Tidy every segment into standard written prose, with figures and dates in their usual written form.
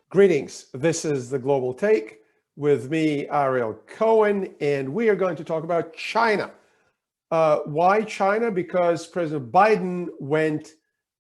Greetings. This is the Global Take with me, Ariel Cohen, and we are going to talk about China. Why China? Because President Biden went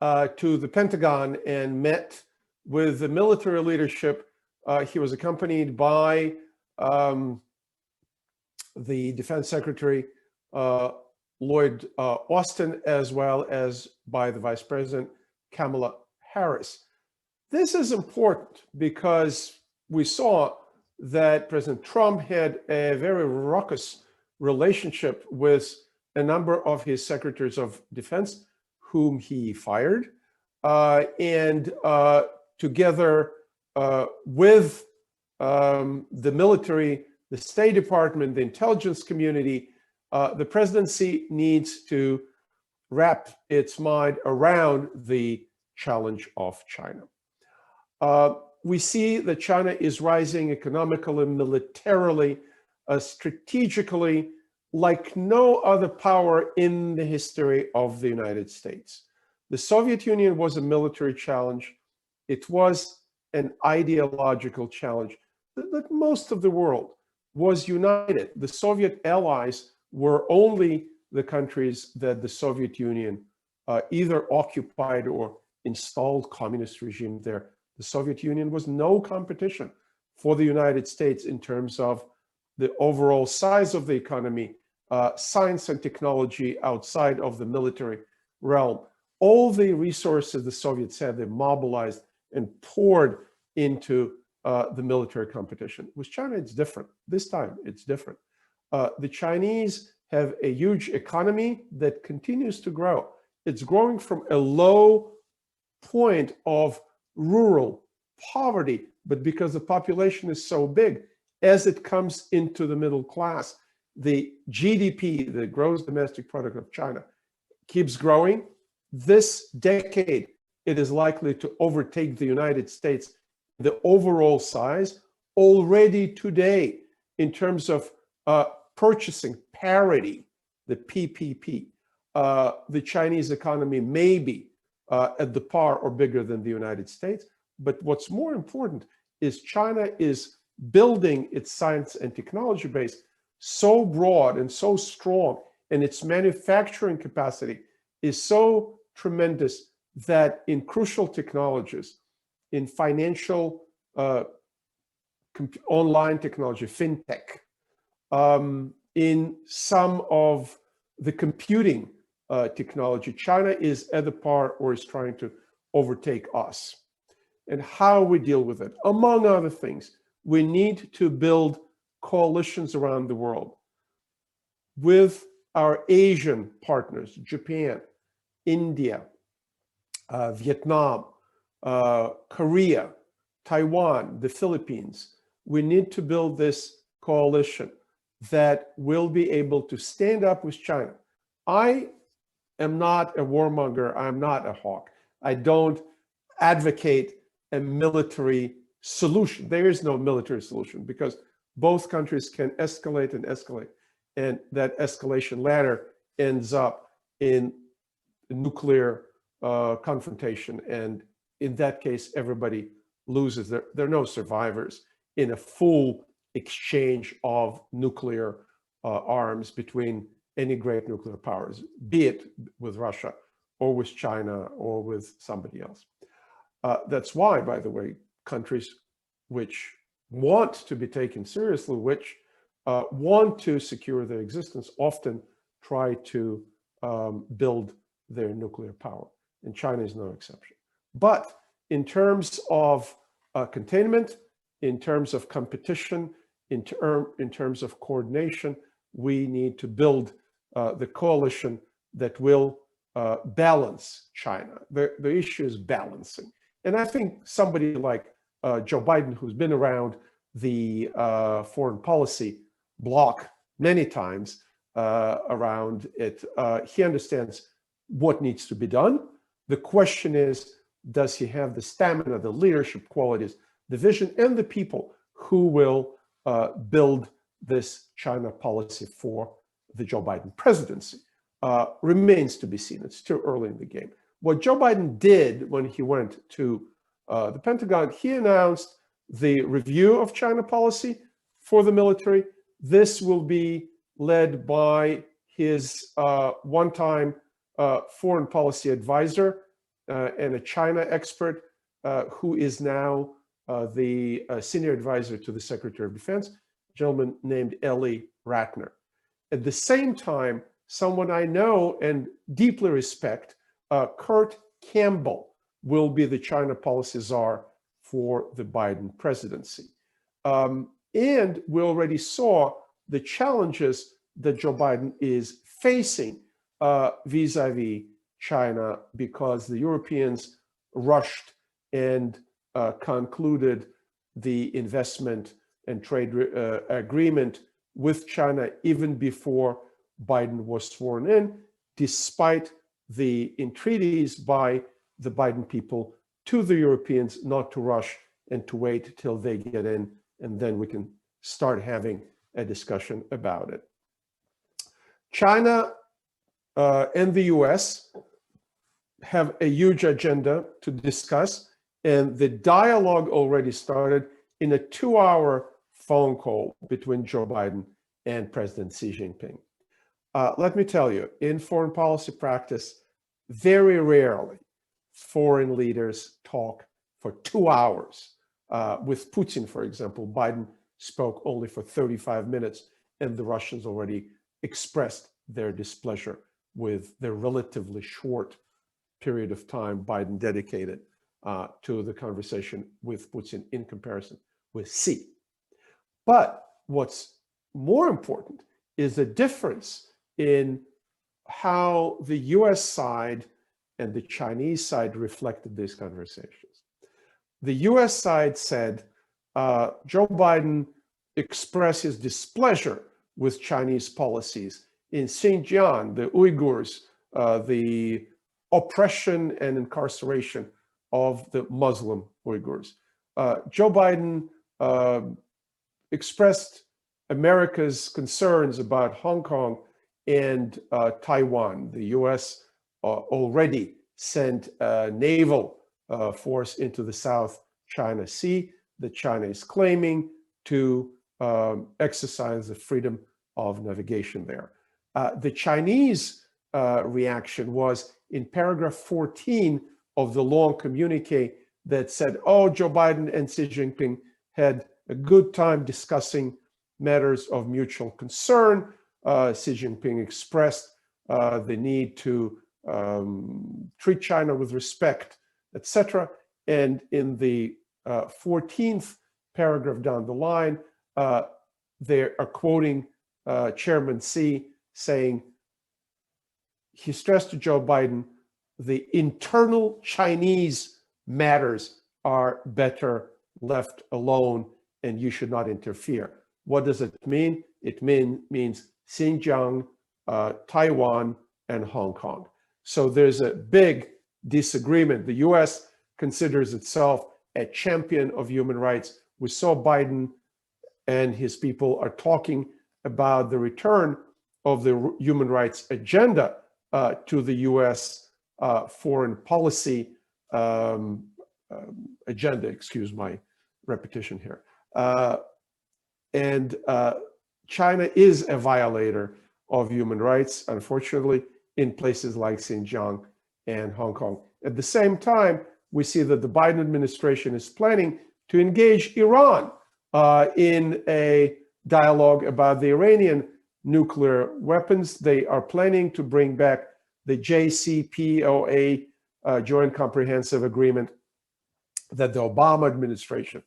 to the Pentagon and met with the military leadership. He was accompanied by the Defense Secretary, Lloyd Austin, as well as by the Vice President, Kamala Harris. This is important because we saw that President Trump had a very raucous relationship with a number of his secretaries of defense, whom he fired, and together with the military, the State Department, the intelligence community, the presidency needs to wrap its mind around the challenge of China. We see that China is rising economically, militarily, strategically, like no other power in the history of the United States. The Soviet Union was a military challenge. It was an ideological challenge. That most of the world was united. The Soviet allies were only the countries that the Soviet Union either occupied or installed communist regime there. The Soviet Union was no competition for the United States in terms of the overall size of the economy, science and technology outside of the military realm. All the resources the Soviets had, they mobilized and poured into the military competition. With China, it's different. This time, it's different. The Chinese have a huge economy that continues to grow. It's growing from a low point of rural poverty, but because the population is so big, as it comes into the middle class, the GDP, the gross domestic product of China, keeps growing. This decade, it is likely to overtake the United States, the overall size. Already today, in terms of purchasing parity, the PPP, the Chinese economy may be at the par or bigger than the United States. But what's more important is China is building its science and technology base so broad and so strong, and its manufacturing capacity is so tremendous that in crucial technologies, in financial online technology, fintech, in some of the computing technology, China is at the par or is trying to overtake us. And how we deal with it, among other things, we need to build coalitions around the world with our Asian partners, Japan, India, Vietnam, Korea, Taiwan, the Philippines. We need to build this coalition that will be able to stand up with China. I am not a warmonger. I'm not a hawk. I don't advocate a military solution. There is no military solution because both countries can escalate and escalate. And that escalation ladder ends up in nuclear confrontation. And in that case, everybody loses. There are no survivors in a full exchange of nuclear arms between any great nuclear powers, be it with Russia or with China or with somebody else. That's why, by the way, countries which want to be taken seriously, which want to secure their existence, often try to build their nuclear power. And China is no exception. But in terms of containment, in terms of competition, in terms of coordination, we need to build the coalition that will balance China. The issue is balancing. And I think somebody like Joe Biden, who's been around the foreign policy block many times around it, he understands what needs to be done. The question is, does he have the stamina, the leadership qualities, the vision, and the people who will build this China policy for the Joe Biden presidency? Remains to be seen. It's too early in the game. What Joe Biden did when he went to the Pentagon, he announced the review of China policy for the military. This will be led by his one-time foreign policy advisor and a China expert who is now the senior advisor to the Secretary of Defense, a gentleman named Eli Ratner. At the same time, someone I know and deeply respect, Kurt Campbell, will be the China policy czar for the Biden presidency. And we already saw the challenges that Joe Biden is facing vis-a-vis China because the Europeans rushed and concluded the investment and trade agreement with China even before Biden was sworn in, despite the entreaties by the Biden people to the Europeans not to rush and to wait till they get in, and then we can start having a discussion about it. China and the US have a huge agenda to discuss, and the dialogue already started in a 2-hour phone call between Joe Biden and President Xi Jinping. Let me tell you, in foreign policy practice, very rarely foreign leaders talk for 2 hours. With Putin, for example, Biden spoke only for 35 minutes, and the Russians already expressed their displeasure with the relatively short period of time Biden dedicated to the conversation with Putin in comparison with Xi. But what's more important is the difference in how the US side and the Chinese side reflected these conversations. The US side said Joe Biden expressed his displeasure with Chinese policies in Xinjiang, the Uyghurs, the oppression and incarceration of the Muslim Uyghurs. Joe Biden expressed America's concerns about Hong Kong and Taiwan. The US already sent a naval force into the South China Sea that China is claiming to exercise the freedom of navigation there. The Chinese reaction was in paragraph 14 of the long communique that said, oh, Joe Biden and Xi Jinping had a good time discussing matters of mutual concern. Xi Jinping expressed the need to treat China with respect, etc. And in the 14th paragraph down the line, they are quoting Chairman Xi saying, he stressed to Joe Biden, the internal Chinese matters are better left alone and you should not interfere. What does it mean? It means Xinjiang, Taiwan, and Hong Kong. So there's a big disagreement. The US considers itself a champion of human rights. We saw Biden and his people are talking about the return of the human rights agenda to the US foreign policy agenda, excuse my repetition here. And China is a violator of human rights, unfortunately, in places like Xinjiang and Hong Kong. At the same time, we see that the Biden administration is planning to engage Iran in a dialogue about the Iranian nuclear weapons. They are planning to bring back the JCPOA, Joint Comprehensive Agreement, that the Obama administration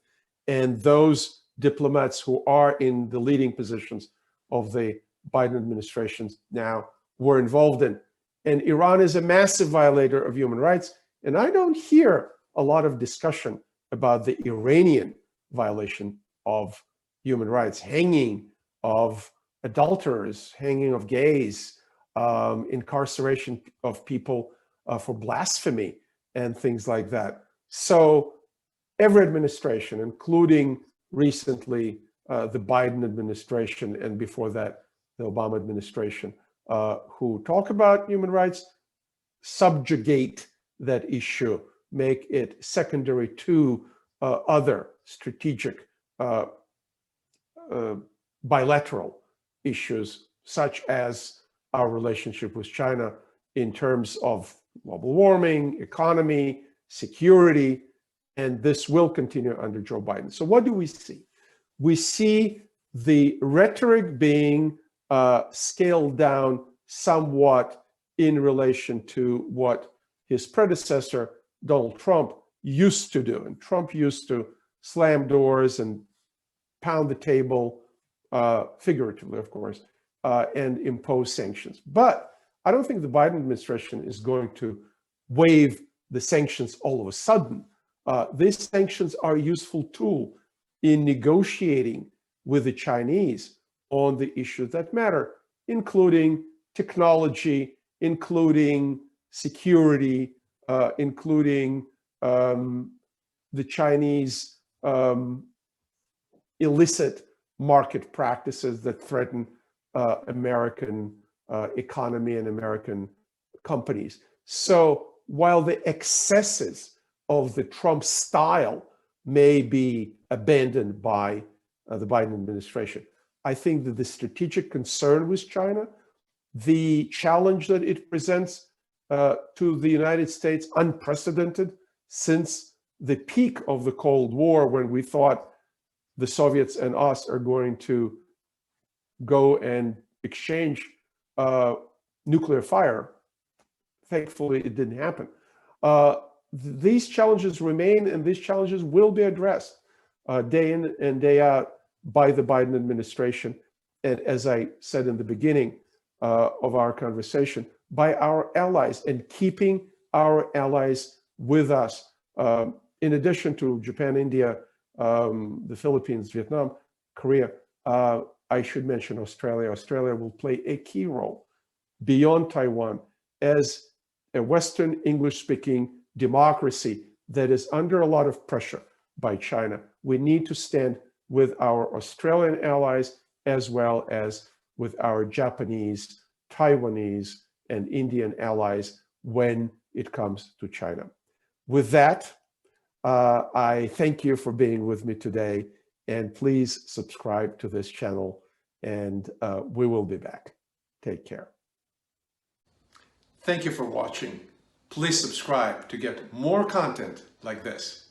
and those diplomats who are in the leading positions of the Biden administrations now were involved in. And Iran is a massive violator of human rights. And I don't hear a lot of discussion about the Iranian violation of human rights, hanging of adulterers, hanging of gays, incarceration of people for blasphemy and things like that. So every administration, including recently the Biden administration and before that, the Obama administration, who talk about human rights, subjugate that issue make it secondary to other strategic bilateral issues, such as our relationship with China in terms of global warming, economy, security, and this will continue under Joe Biden. So what do we see? We see the rhetoric being scaled down somewhat in relation to what his predecessor, Donald Trump, used to do. And Trump used to slam doors and pound the table, figuratively, of course, and impose sanctions. But I don't think the Biden administration is going to waive the sanctions all of a sudden. These sanctions are a useful tool in negotiating with the Chinese on the issues that matter, including technology, including security, including the Chinese illicit market practices that threaten American economy and American companies. So while the excesses of the Trump style may be abandoned by the Biden administration, I think that the strategic concern with China, the challenge that it presents to the United States, unprecedented since the peak of the Cold War, when we thought the Soviets and us are going to go and exchange nuclear fire. Thankfully, it didn't happen. These challenges remain, and these challenges will be addressed day in and day out by the Biden administration. And as I said in the beginning of our conversation, by our allies, and keeping our allies with us. In addition to Japan, India, the Philippines, Vietnam, Korea, I should mention Australia. Australia will play a key role beyond Taiwan as a Western English-speaking democracy that is under a lot of pressure by China. We need to stand with our Australian allies as well as with our Japanese, Taiwanese, and Indian allies when it comes to China. With that, I thank you for being with me today, and please subscribe to this channel, and we will be back. Take care. Thank you for watching. Please subscribe to get more content like this.